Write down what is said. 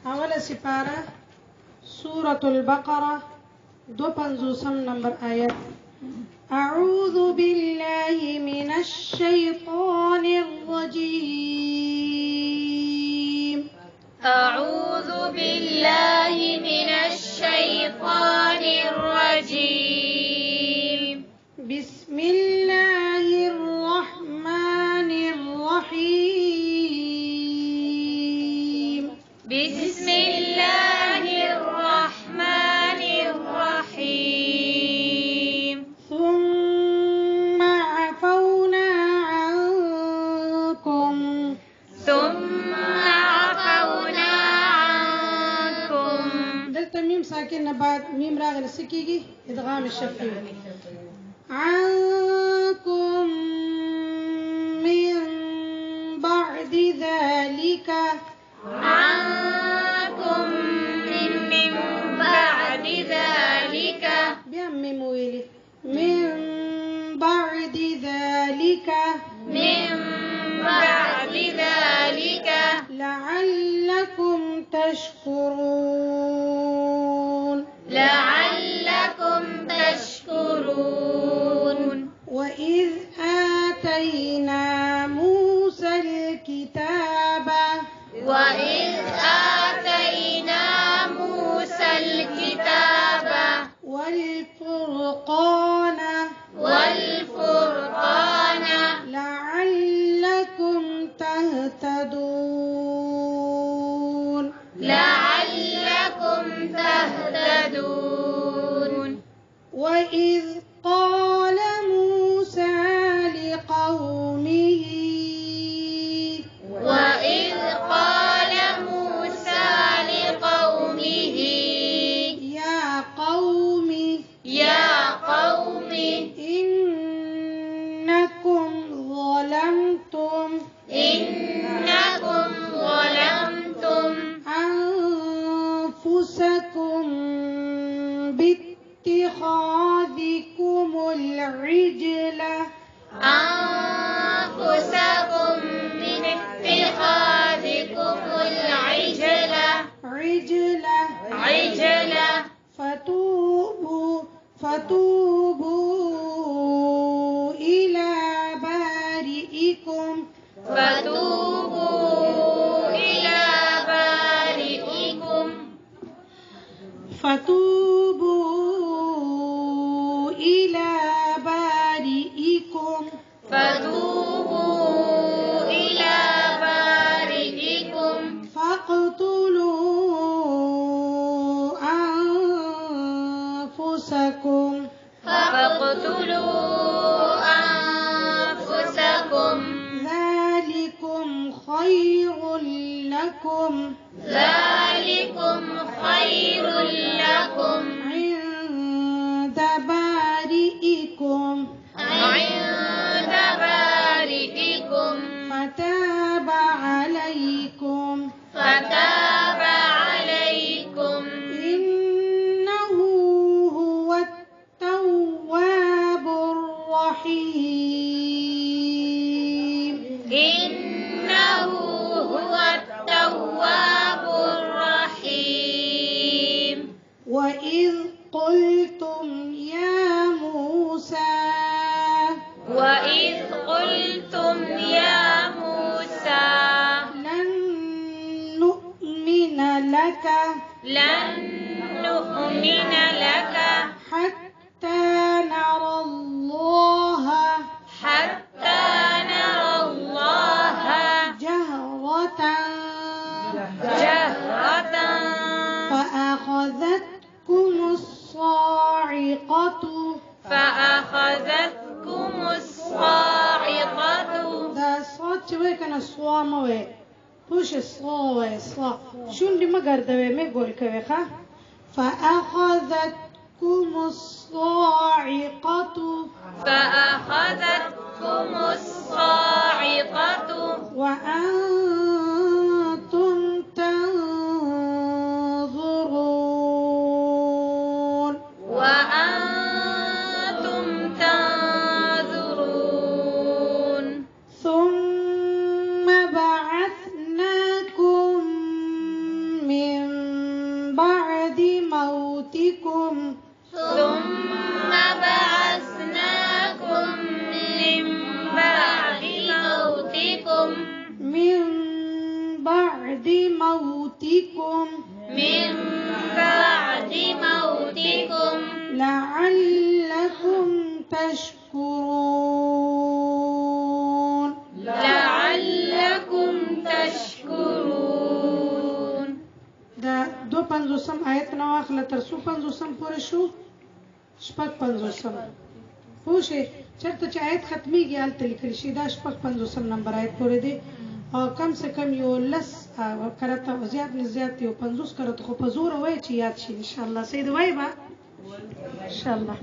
أول سپارة سورة البقرة 52 نمبر آيات. أعوذ بالله من الشيطان الرجيم. أعوذ بالله من الشيطان الرجيم. بسم الله الرحمن الرحيم. بسم الله الرحمن الرحيم. ثم عفونا عنكم. ثم عفونا عنكم. دلتا ميم ساكن بعد ميم راغل سكيجي إدغام الشفوي. عنكم من بعد ذلك. عنكم من بعد ذلك. بيم ويلي من بعد ذلك. من بعد ذلك. لعلكم تشكرون. لعلكم تشكرون. وإذ آتينا موسى الكتاب. وإذ آتينا موسى الكتاب والفرقان. والفرقان. لعلكم تهتدون. لعلكم تهتدون. وإذ قال موسى لقومه. وإذ قال موسى لقومه. يا قوم. يا قوم. إنكم ظلمتم. إنكم ظلمتم أنفسكم باتخاذكم العجل. أنفسكم من اتخاذكم العجل. عجل. فتوبوا إلى بارئكم. فتوبوا إلى بارئكم. فتوبوا إلى بارئكم. فتوبوا إلى بارئكم. فاقتلوا أنفسكم. فاقتلوا أنفسكم. ذلكم خير لكم. ذلكم خير لكم عند بارئكم. عند بارئكم. فتاب عليكم. فتاب عليكم. إنه هو التواب الرحيم. إنه هو التواب الرحيم. وإذ قلتم يا موسى. وإذ قلتم يا موسى. لن نؤمن لك. لن نؤمن لك حتى نرى الله. حتى نرى الله جهرة. جهرة. فأخذتكم الصاعقة. فأخذتكم الصاعقة. دا صوت چې وای کنه سوا مه وای پوش سوا وای سوا شونډې مه ګردوي مې ګول کوي ښه. فأخذتكم الصاعقة. فأخذتكم الصاعقة. وأنتم تنظرون. وأنتم تنظرون. ثم بعثناكم من ثم بعثناكم من بعد موتكم لعلكم تشكرون. دا 250 آیت نو اخله تر 150 پورې شو 56 پوه شئ چېرته چې آیت ختمیږي هلته لیکل شي دا 56 نمبر آیت پورې دی او کم سے کم یو لس کرته زیات نه زیات یو 50 کرته خو په زور وای چې یاد شي ان شاء الله. سید وای با ان شاء الله.